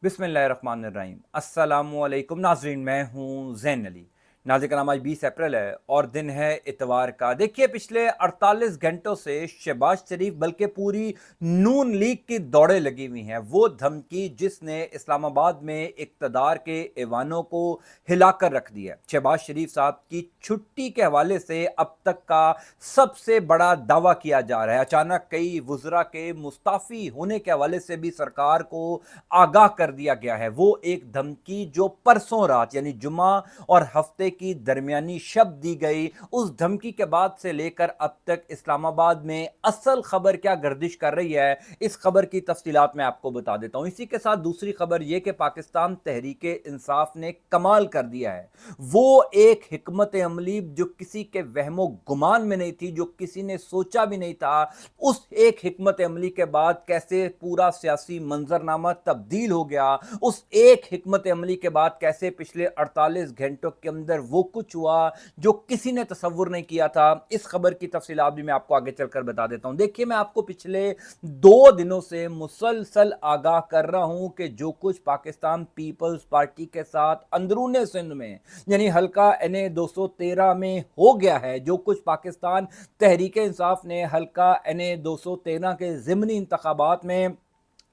बिस्मिल्लाहिर्रहमानिर्रहीम। अस्सलामुअलैकुम नाजरीन, मैं हूँ ज़ैन अली। नाज़रीन का नाम, आज 20 अप्रैल है और दिन है इतवार का। देखिए, पिछले 48 घंटों से शहबाज शरीफ बल्कि पूरी नून लीग की दौड़ें लगी हुई हैं। वो धमकी जिसने इस्लामाबाद में इक़्तिदार के ऐवानों को हिलाकर रख दिया है। शहबाज शरीफ साहब की छुट्टी के हवाले से अब तक का सबसे बड़ा दावा किया जा रहा है। अचानक कई वुज़रा के मुस्ताफ़ी होने के हवाले से भी सरकार को आगाह कर दिया गया है। वो एक धमकी जो परसों रात यानी जुमा और हफ्ते की दरमियानी शब दी गई, उस धमकी के बाद से लेकर अब तक इस्लामाबाद में असल खबर क्या गर्दिश कर रही है, इस खबर की तफसीलात मैं आपको बता देता हूं। इसी के साथ दूसरी खबर यह कि पाकिस्तान तहरीके इंसाफ ने कमाल कर दिया है। वो एक हिकमत अमली जो किसी के वहमो गुमान में नहीं थी, जो किसी ने सोचा भी नहीं था, उस एक हिकमत अमली के बाद कैसे पूरा सियासी मंजरनामा तब्दील हो गया। उस एक हिकमत अमली के बाद कैसे पिछले 48 घंटों के अंदर वो कुछ हुआ जो किसी ने तसव्वुर नहीं किया था। इस खबर की तफसीलात भी मैं आपको आगे चलकर बता देता हूं। देखिए, मैं आपको पिछले 2 दिनों से मुसलसल आगाह कर रहा हूं कि जो कुछ पाकिस्तान पीपल्स पार्टी के साथ अंदरूने सिंध में यानी हल्का NA 213 में हो गया है, जो कुछ पाकिस्तान तहरीक इंसाफ ने हल्का NA 213 के ज़िमनी इंतखाबात में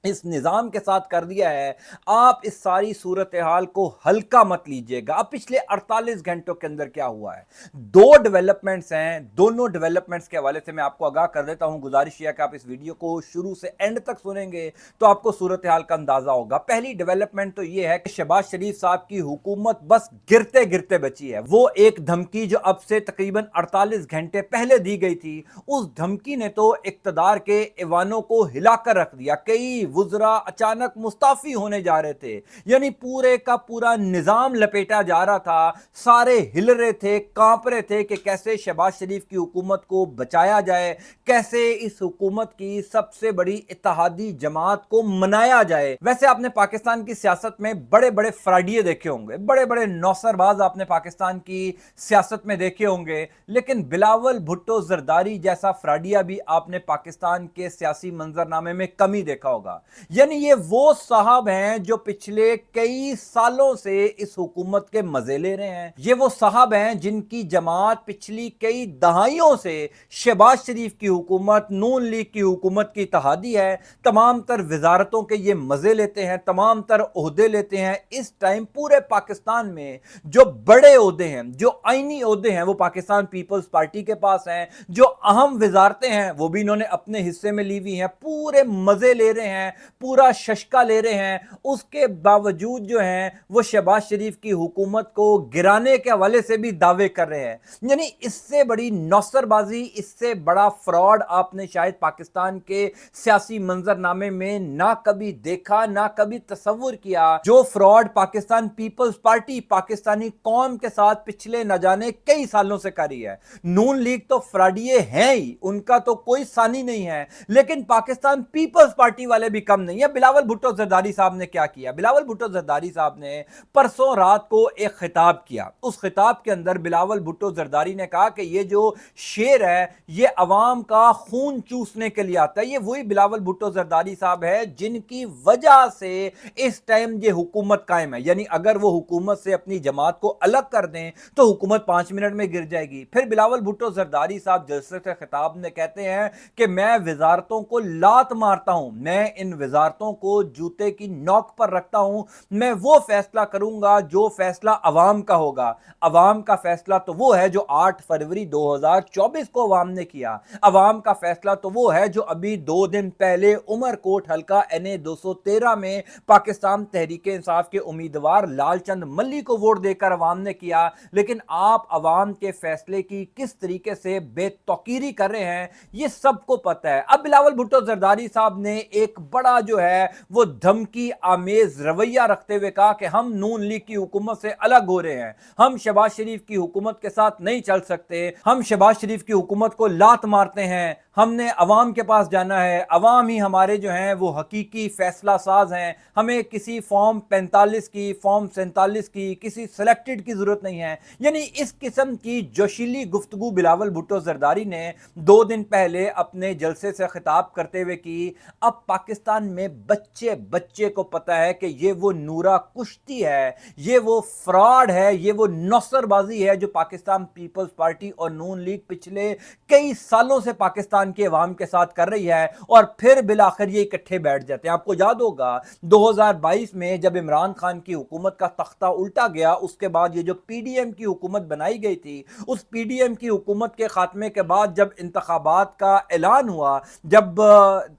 इस निज़ाम के साथ कर दिया है, आप इस सारी सूरत हाल को हल्का मत लीजिएगा। अब पिछले 48 घंटों के अंदर क्या हुआ है, 2 डेवलपमेंट्स हैं। दोनों डेवलपमेंट्स के हवाले से मैं आपको आगाह कर देता हूं। गुजारिश यह है कि आप इस वीडियो को शुरू से एंड तक सुनेंगे तो आपको सूरत हाल का अंदाजा होगा। पहली डेवलपमेंट तो यह है कि शहबाज शरीफ साहब की हुकूमत बस गिरते गिरते बची है। वो एक धमकी जो अब से तकरीबन 48 घंटे पहले दी गई थी, उस धमकी ने तो इक़्तिदार के ऐवानों को हिलाकर रख दिया। कई वुज़रा अचानक मुस्ताफी होने जा रहे थे, यानी पूरे का पूरा निजाम लपेटा जा रहा था। सारे हिल रहे थे, कांप रहे थे कि कैसे शहबाज शरीफ की हुकूमत को बचाया जाए, कैसे इस हुकूमत की सबसे बड़ी इत्तेहादी जमात को मनाया जाए। वैसे आपने पाकिस्तान की सियासत में बड़े बड़े फ्राडिये देखे होंगे, बड़े बड़े नौसरबाज आपने पाकिस्तान की सियासत में देखे होंगे, लेकिन बिलावल भुट्टो जरदारी जैसा फ्राडिया भी आपने पाकिस्तान के सियासी मंजरनामे में कम ही देखा होगा। यानी ये वो साहब हैं जो पिछले कई सालों से इस हुकूमत के मजे ले रहे हैं। ये वो साहब हैं जिनकी जमात पिछली कई दहाइयों से शहबाज शरीफ की हुकूमत, नून लीग की हुकूमत की इत्तेहादी है। तमाम तर वजारतों के ये मजे लेते हैं, तमाम तर ओहदे लेते हैं। इस टाइम पूरे पाकिस्तान में जो बड़े ओहदे हैं, जो आईनी ओहदे हैं, वो पाकिस्तान पीपल्स पार्टी के पास हैं। जो अहम वजारतें हैं वो भी इन्होंने अपने हिस्से में ली हुई हैं। पूरे मजे ले रहे हैं, पूरा शशका ले रहे हैं। उसके बावजूद जो हैं वो शहबाज शरीफ की हुकूमत को गिराने के हवाले से भी दावे कर रहे हैं। यानी इससे बड़ी नौसरबाजी, इससे बड़ा फ्रॉड आपने शायद पाकिस्तान के सियासी मंजरनामे में ना कभी देखा, ना कभी तसव्वुर किया। जो fraud Pakistan Peoples Party Pakistani कौम के साथ पिछले न जाने कई सालों से करी है। नून लीग तो फ्रॉडिये हैं ही, उनका तो कोई सानी नहीं है, लेकिन पाकिस्तान पीपल्स पार्टी वाले भी कम नहीं है। बिलावल भुट्टो जरदारी साहब ने क्या किया? बिलावल भुट्टो जरदारी साहब ने परसों रात को एक खिताब किया। उस खिताब के अंदर बिलावल भुट्टो जरदारी ने कहा कि ये जो शेर है ये अवाम का खून चूसने के लिए आता है। ये वही बिलावल भुट्टो जरदारी साहब है जिनकी वजह से इस टाइम ये हुकूमत कायम है। यानी अगर वो हुकूमत से अपनी जमात को अलग कर दें तो हुकूमत 5 मिनट में गिर जाएगी। फिर बिलावल भुट्टो जरदारी साहब जलसे से खिताब में कहते हैं कि मैं वजारतों को लात मारता हूं, मैं इन वजारतों को जूते की नोक पर रखता हूं। मैं वो फैसला करूंगा जो फैसला अवाम का होगा। अवाम का फैसला तो वो है जो 8 फरवरी 2024 को अवाम ने किया। अवाम का फैसला तो वो है जो अभी 2 दिन पहले उमरकोट हल्का NA 213 में पाकिस्तान तहरीक इंसाफ के उम्मीदवार लालचंद मल्ली को वोट देकर अवाम ने किया। लेकिन आप अवाम के फैसले की किस तरीके से बेतौकीरी कर रहे हैं ये सबको पता है। अब बिलावल भुट्टो जरदारी साहब ने एक बड़ा जो है वो धमकी आमेज रवैया रखते हुए कहा कि हम नून लीग की हुकूमत से अलग हो रहे हैं, हम शहबाज शरीफ की हुकूमत के साथ नहीं चल सकते, हम शहबाज शरीफ की हुकूमत को लात मारते हैं, हमने अवाम के पास जाना है, अवाम ही हमारे जो हैं वो हकीकी फैसला साज हैं, हमें किसी फॉर्म 45 की, फॉर्म 47 की, किसी सिलेक्टेड की जरूरत नहीं है। यानी इस किस्म की जोशीली गुफ्तगू बिलावल भुट्टो जरदारी ने 2 दिन पहले अपने जलसे से खिताब करते हुए की। अब पाकिस्तान पाकिस्तान में बच्चे बच्चे को पता है कि ये वो नूरा कुश्ती है, ये वो फ्रॉड है, ये वो नौसरबाजी है जो पाकिस्तान पीपल्स पार्टी और नून लीग पिछले कई सालों से पाकिस्तान के अवाम के साथ कर रही है, और फिर बिलाखिर ये इकट्ठे बैठ जाते हैं। आपको याद होगा 2022 में जब इमरान खान की हुकूमत का तख्ता उल्टा गया, उसके बाद ये जो पीडीएम की हुकूमत बनाई गई थी, उस पीडीएम की हुकूमत के खात्मे के बाद जब इंतखाबात का ऐलान हुआ, जब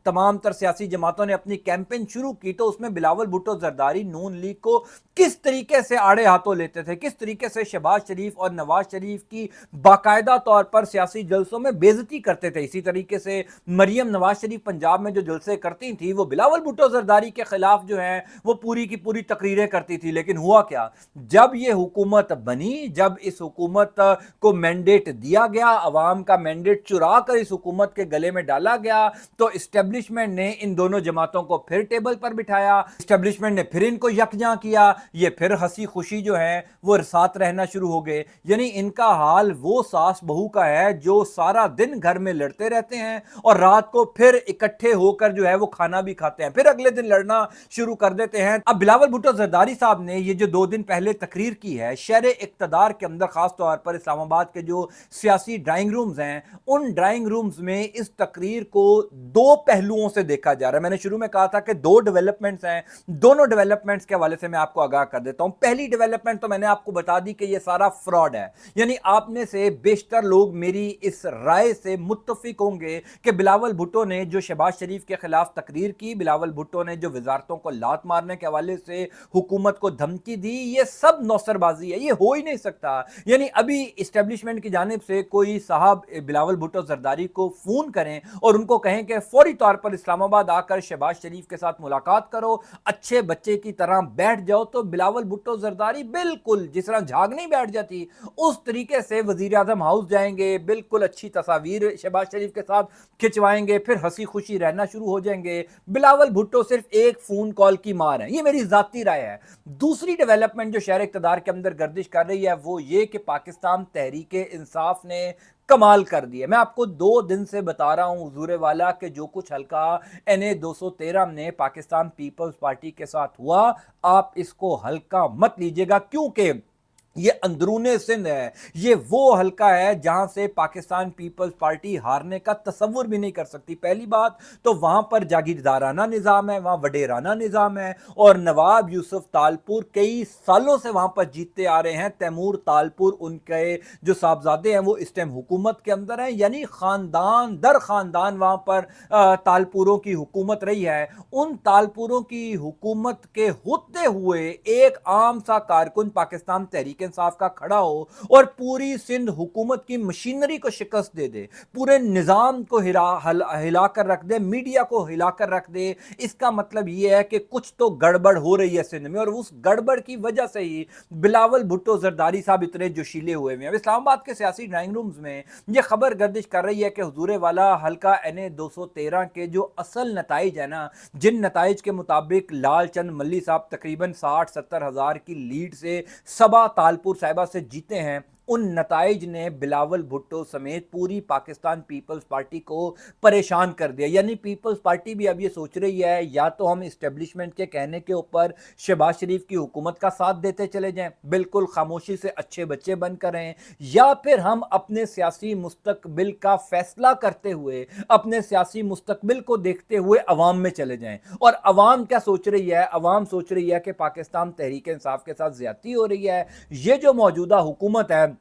तमाम तर सियासी जमातों ने अपनी कैंपेन शुरू की, तो उसमें बिलावल भुट्टो जरदारी नून लीग को किस तरीके से आड़े हाथों लेते थे, किस तरीके से शहबाज शरीफ और नवाज शरीफ की बाकायदा तौर पर सियासी जलसों में बेइज्जती करते थे। इसी तरीके से मरियम नवाज शरीफ पंजाब में जो जलसे करती थी, वो बिलावल भुट्टो जरदारी के खिलाफ जो है वो पूरी की पूरी तकरीरें करती थी। लेकिन हुआ क्या, जब ये हुकूमत बनी, जब इस हुकूमत को मैंडेट दिया गया, अवाम का मैंडेट चुरा कर इस हुकूमत के गले में डाला गया, तो इस्टेब्लिशमेंट ने इन दोनों जमातों को फिर टेबल पर बिठाया, इस्टेब्लिशमेंट ने फिर इनको यकजा किया, ये फिर हंसी खुशी जो है वो साथ रहना शुरू हो गए। यानी इनका हाल वो सास बहू का है जो सारा दिन घर में लड़ते रहते हैं और रात को फिर इकट्ठे होकर जो है वो खाना भी खाते हैं, फिर अगले दिन लड़ना शुरू कर देते हैं। अब बिलावल भुट्टो जरदारी साहब ने ये जो 2 दिन पहले तकरीर की है, शहर इक्तदार के अंदर खास तौर पर इस्लामाबाद के जो सियासी ड्राइंग रूम्स हैं, उन ड्राइंग रूम्स में इस तकरीर को 2 पहलुओं से देखा जा रहा है। मैंने शुरू में कहा था कि 2 डेवलपमेंट्स हैं, दोनों डेवलपमेंट्स के हवाले से मैं आपको आगाह कर देता हूं। पहली डेवलपमेंट तो मैंने आपको बता दी कि यह सारा फ्रॉड है, यानी आप में से बेशतर लोग मेरी इस राय से मुत्तफिक होंगे कि बिलावल भुट्टो ने जो शहबाज शरीफ के खिलाफ तकरीर की, बिलावल भुट्टो ने जो वजारतों को लात मारने के हवाले से हुकूमत को धमकी दी, ये सब नौसरबाजी है, ये हो ही नहीं सकता। यानी अभी इस्टेब्लिशमेंट की जानिब से कोई साहब बिलावल भुट्टो जरदारी को फोन करें और उनको कहें कि फौरी तौर पर इस्लामाबाद आकर शहबाज शरीफ के साथ मुलाकात करो, अच्छे बच्चे की तरह बैठ जाओ, तो बिलावल भुट्टो जरदारी बिल्कुल जिस तरह झाग नहीं बैठ जाती उस तरीके से वजीर आजम हाउस जाएंगे, बिल्कुल अच्छी तस्वीर शहबाज शरीफ के साथ खिंचवाएंगे, फिर हंसी खुशी रहना शुरू हो जाएंगे। बिलावल भुट्टो सिर्फ एक फोन कॉल की मार है, ये मेरी जाती राय है। दूसरी डेवलपमेंट जो शहर इक़्तिदार के अंदर गर्दिश कर रही है वो ये कि पाकिस्तान तहरीक इंसाफ ने कमाल कर दिया। मैं आपको 2 दिन से बता रहा हूं हुजूर वाला कि जो कुछ हल्का NA 213 ने पाकिस्तान पीपल्स पार्टी के साथ हुआ, आप इसको हल्का मत लीजिएगा, क्योंकि ये अंदरूने सिंध है, ये वो हल्का है जहां से पाकिस्तान पीपल्स पार्टी हारने का तसव्वुर भी नहीं कर सकती। पहली बात तो वहां पर जागीरदाराना निज़ाम है, वहां वडेराना निज़ाम है, और नवाब यूसुफ तालपुर कई सालों से वहां पर जीतते आ रहे हैं। तैमूर तालपुर उनके जो साहबजादे हैं वो इस टाइम हुकूमत के अंदर हैं, यानी खानदान दर खानदान वहां पर तालपुरों की हुकूमत रही है। उन तालपुरों की हुकूमत के होते हुए एक आम सा कारकुन पाकिस्तान तहरीक इंसाफ का खड़ा हो और पूरी सिंध हुकूमत की मशीनरी को शिकस्त दे दे, पूरे निजाम को हिलाकर रख दे, मीडिया को हिलाकर रख दे, इसका मतलब यह है कि कुछ तो गड़बड़ हो रही है सिंध में, और उस गड़बड़ की वजह से ही बिलावल भुट्टो जरदारी साहब इतने जोशीले हुए हैं। इस्लामाबाद के सियासी ड्राइंग रूम्स में यह खबर गर्दिश कर रही है कि हुजूर वाला हल्का NA 213 के जो असल नताइज है ना, जिन नताइज के मुताबिक लाल चंद मल्ली साहब तकरीबन 60-70 हजार की लीड से सबा तालपुर साहिबा से जीते हैं, उन नताइज ने बिलावल भुट्टो समेत पूरी पाकिस्तान पीपल्स पार्टी को परेशान कर दिया। यानी पीपल्स पार्टी भी अब ये सोच रही है या तो हम इस्टेब्लिशमेंट के कहने के ऊपर शहबाज शरीफ की हुकूमत का साथ देते चले जाएं, बिल्कुल खामोशी से अच्छे बच्चे बनकर रहें, या फिर हम अपने सियासी मुस्तकबिल का फैसला करते हुए, अपने सियासी मुस्तकबिल को देखते हुए अवाम में चले जाएं। और अवाम क्या सोच रही है? अवाम सोच रही है कि पाकिस्तान तहरीक इंसाफ के साथ ज्यादती हो रही है, ये जो मौजूदा हुकूमत है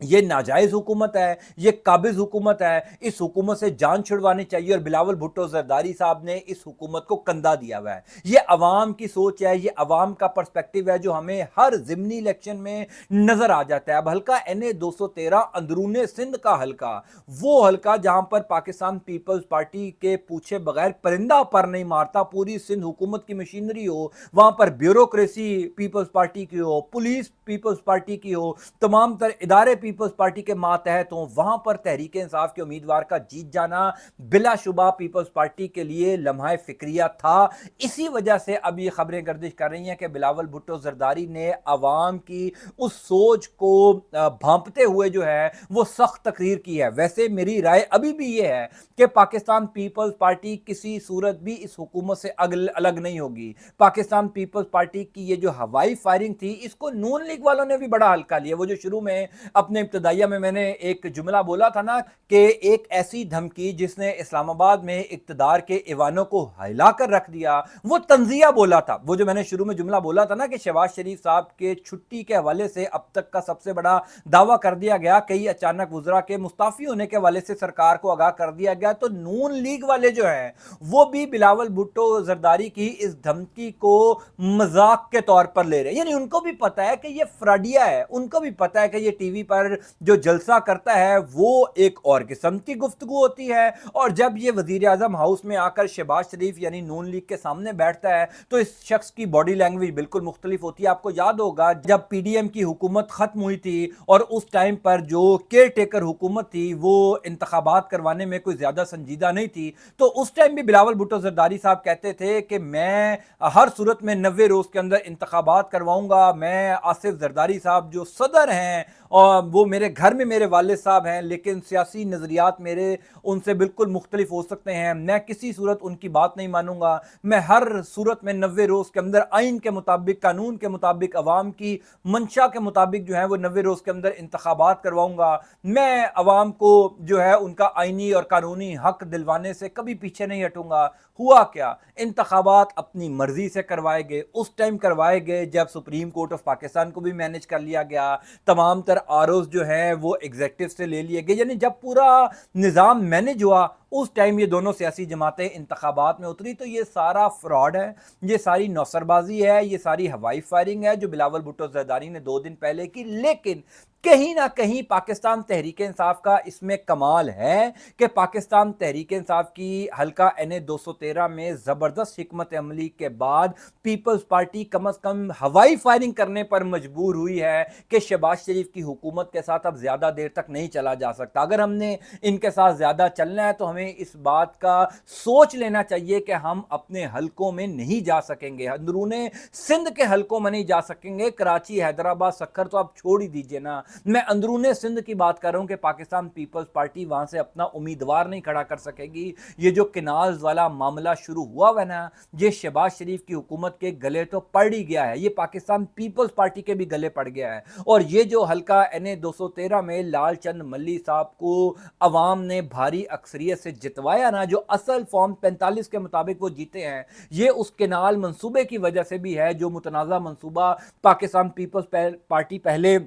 ये नाजायज हुकूमत है, ये काबिज हुकूमत है, इस हुकूमत से जान छुड़वानी चाहिए। और बिलावल भुट्टो जरदारी साहब ने इस हुकूमत को कंधा दिया हुआ है। ये अवाम की सोच है, ये अवाम का पर्सपेक्टिव है जो हमें हर ज़िमनी इलेक्शन में नजर आ जाता है। अब हल्का NA 213 अंदरूने सिंध का हल्का, वो हल्का जहां पर पाकिस्तान पीपल्स पार्टी के पूछे बगैर परिंदा पर नहीं मारता, पूरी सिंध हुकूमत की मशीनरी हो, वहां पर ब्यूरोक्रेसी पीपल्स पार्टी की हो, पुलिस पीपल्स पार्टी की हो, तमाम तर इदारे पीपल्स पार्टी के मातहत हों, वहां पर तहरीक इंसाफ के उम्मीदवार का जीत जाना बिलाशुबा पीपल्स पार्टी के लिए लम्हा फिक्रिया था। इसी वजह से अब ये खबरें गर्दिश कर रही हैं कि बिलावल भुट्टो जरदारी ने अवाम की उस सोच को भांपते हुए जो है वो सख्त तकरीर की है। वैसे मेरी राय अभी भी ये है कि पाकिस्तान पीपल्स पार्टी किसी सूरत भी इस हुकूमत से अलग नहीं होगी। पाकिस्तान पीपल्स पार्टी की ये जो हवाई फायरिंग थी, इसको नून लीग वालों ने भी बड़ा हल्का लिया। वो जो शुरू में अपने इब्तदाइया में मैंने एक जुमला बोला था ना कि एक ऐसी धमकी जिसने इस्लामाबाद में इक्तदार के ईवानों को हिलाकर रख दिया, वो तंजिया बोला था। वो जो मैंने शुरू में जुमला बोला था ना कि शहबाज शरीफ साहब के छुट्टी के हवाले से अब तक का सबसे बड़ा दावा कर दिया गया, कई अचानक वुज़रा के मुस्ताफी होने के हवाले से सरकार को आगाह कर दिया गया। तो नून लीग वाले जो हैं वो भी बिलावल भुट्टो जरदारी की इस धमकी को मजाक के तौर पर ले रहे हैं। यानी उनको भी पता है कि ये फ्रॉडिया है, उनको भी पता है कि ये टीवी पर जो जलसा करता है वो एक और किस्म की गुफ्तगू होती है, और जब ये वजीर आजम हाउस में आकर शहबाज शरीफ यानी नून लीग के सामने बैठता है तो इस शख्स की बॉडी लैंग्वेज बिल्कुल मुख्तलिफ होती है। आपको याद होगा जब पीडीएम की हुकूमत खत्म हुई थी और उस टाइम पर जो केयर टेकर हुकूमत थी वो इंतखाबात करवाने में कोई ज्यादा संजीदा नहीं थी, तो उस टाइम भी बिलावल भुट्टो जरदारी साहब कहते थे कि मैं हर सूरत में 90 रोज के अंदर इंतखाबात करवाऊंगा। मैं आसिफ जरदारी साहब जो सदर हैं और वो मेरे घर में मेरे वालिद साहब हैं, लेकिन सियासी नजरियात मेरे उनसे बिल्कुल मुख्तलिफ हो सकते हैं। मैं किसी सूरत उनकी बात नहीं मानूंगा। मैं हर सूरत में 90 रोज के अंदर आइन के मुताबिक, कानून के मुताबिक, अवाम की मंशा के मुताबिक जो है वो 90 रोज के अंदर इंतखाबात करवाऊंगा। मैं अवाम को जो है उनका आइनी और कानूनी हक दिलवाने से कभी पीछे नहीं हटूंगा। हुआ क्या, इंतखाबात अपनी मर्जी से करवाए गए। उस टाइम करवाए गए जब सुप्रीम कोर्ट ऑफ पाकिस्तान को भी मैनेज कर लिया गया, तमाम तर आरओज जो हैं वो एग्जेक्टिव से ले लिए गए। यानी जब पूरा निज़ाम मैनेज हुआ उस टाइम ये दोनों सियासी जमातें इंतखाबात में उतरी। तो ये सारा फ्रॉड है, ये सारी नौसरबाजी है, ये सारी हवाई फायरिंग है जो बिलावल भुट्टो जरदारी ने 2 दिन पहले की। लेकिन कहीं ना कहीं पाकिस्तान तहरीक इंसाफ का इसमें कमाल है कि पाकिस्तान तहरीक इंसाफ की हल्का NA 213 में जबरदस्त हिकमत अमली के बाद पीपल्स पार्टी कम अज कम हवाई फायरिंग करने पर मजबूर हुई है कि शहबाज शरीफ की हुकूमत के साथ अब ज्यादा देर तक नहीं चला जा सकता। अगर हमने इनके साथ ज्यादा चलना है तो हमें इस बात का सोच लेना चाहिए कि हम अपने हलकों में नहीं जा सकेंगे, अंदरूने सिंध के हलकों में नहीं जा सकेंगे। कराची, हैदराबाद, सक्खर तो आप छोड़ ही दीजिए ना, मैं अंदरूने सिंध की बात कर रहा हूं कि पाकिस्तान पीपल्स पार्टी वहां से अपना उम्मीदवार नहीं खड़ा कर सकेगी। ये जो किनाल्स वाला मामला शुरू हुआ है ना, ये शहबाज शरीफ की हुकूमत के गले तो पड़ ही गया है, ये पाकिस्तान पीपल्स पार्टी के भी गले पड़ गया है। और ये जो हल्का NA 213 में लालचंद मल्ली साहब को अवाम ने भारी अक्सरियत से जितवाया ना, जो असल फॉर्म 45 के मुताबिक वो जीते हैं, ये उस केनाल मंसूबे की वजह से भी है जो मुतनाज़ा मंसूबा पाकिस्तान पीपल्स पार्टी पहले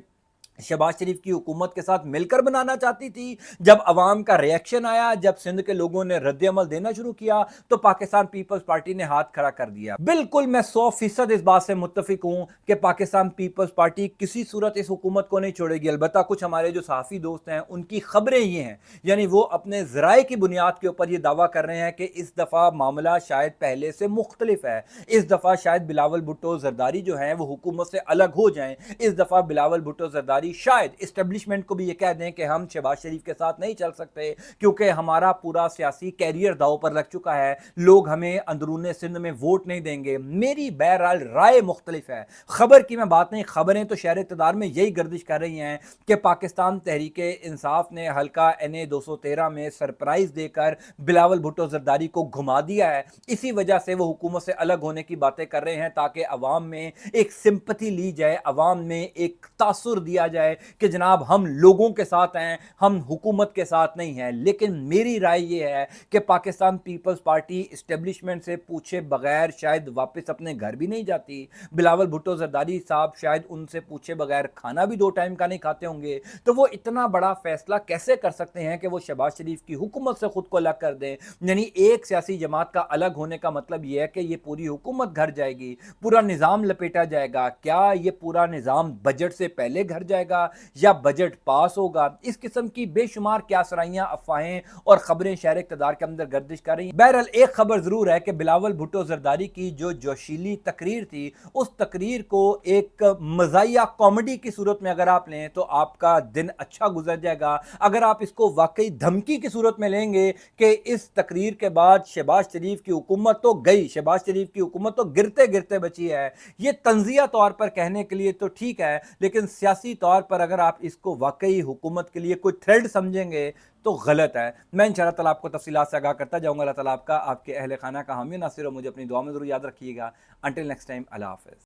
शहबाज शरीफ की हुकूमत के साथ मिलकर बनाना चाहती थी। जब अवाम का रिएक्शन आया, जब सिंध के लोगों ने रद्द-ए-अमल देना शुरू किया, तो पाकिस्तान पीपल्स पार्टी ने हाथ खड़ा कर दिया। बिल्कुल मैं 100% इस बात से मुत्तफिक हूं कि पाकिस्तान पीपल्स पार्टी किसी सूरत इस हुकूमत को नहीं छोड़ेगी। अलबत्ता कुछ हमारे जो सहाफ़ी दोस्त हैं उनकी खबरें ये हैं, यानी वो अपने ज़राए की बुनियाद के ऊपर ये दावा कर रहे हैं कि इस दफ़ा मामला शायद पहले से मुख्तलिफ है। इस दफ़ा शायद बिलावल भुट्टो जरदारी जो है वो हुकूमत से अलग हो जाएं। इस दफ़ा बिलावल भुट्टो जरदारी शायद इस्टेब्लिशमेंट को भी ये कह दें कि हम शहबाज शरीफ के साथ नहीं चल सकते क्योंकि हमारा पूरा सियासी कैरियर दाव पर लग चुका है, लोग हमें अंदरूने सिंध में वोट नहीं देंगे। मेरी बहरहाल राय मुख्तलिफ है। खबर की मैं बात नहीं, खबरें तो शहर इक़्तिदार में यही गर्दिश कर रही हैं कि पाकिस्तान तहरीक इंसाफ ने हल्का NA 213 में सरप्राइज देकर बिलावल भुट्टो जरदारी को घुमा दिया है। इसी वजह से वो हुकूमत से अलग होने की बातें कर रहे हैं ताकि अवाम में एक सिंपथी ली जाए, अवाम में एक तासुर दिया जाए कि जनाब हम लोगों के साथ हैं, हम हुकूमत के साथ नहीं हैं। लेकिन मेरी राय यह है कि पाकिस्तान पीपल्स पार्टी इस्टेब्लिशमेंट से पूछे बगैर शायद वापस अपने घर भी नहीं जाती। बिलावल भुट्टो जरदारी साहब शायद उनसे पूछे बगैर खाना भी 2 टाइम का नहीं खाते होंगे। तो वो इतना बड़ा फैसला कैसे कर सकते हैं कि वो शहबाज शरीफ की हुकूमत से खुद को अलग कर दें। यानी एक सियासी जमात का अलग होने का मतलब यह है कि ये पूरी हुकूमत घर जाएगी, पूरा निज़ाम लपेटा जाएगा। क्या ये पूरा निज़ाम बजट से पहले घर जाएगा? جائے گا یا بجٹ پاس ہوگا. اس قسم کی بے شمار کیا سرائیاں افواہیں اور خبریں شہر اقتدار کے اندر گردش کر رہی ہیں. بہرحال ایک خبر ضرور ہے کہ بلاول بھٹو زرداری کی جو جوشیلی تقریر تھی اس تقریر کو ایک مزاحیہ کامیڈی کی صورت میں اگر آپ لیں تو آپ کا دن اچھا گزر جائے گا. اگر آپ اس کو واقعی دھمکی کی صورت میں لیں گے کہ اس تقریر کے بعد شہباز شریف کی حکومت تو گئی, شہباز شریف کی حکومت تو گرتے گرتے بچی ہے, یہ تنزیہ طور پر کہنے کے لیے تو ٹھیک ہے, لیکن سیاسی طور پر اگر آپ اس کو واقعی حکومت کے لیے کوئی تھریڈ سمجھیں گے تو غلط ہے. میں انشاءاللہ تعالیٰ آپ کو تفصیلات سے آگاہ کرتا جاؤں گا. اللہ تعالیٰ آپ کا, آپ کے اہل خانہ کا حامی و ناصر ہو. مجھے اپنی دعا میں ضرور یاد رکھیے گا. انٹل نیکسٹ ٹائم, اللہ حافظ.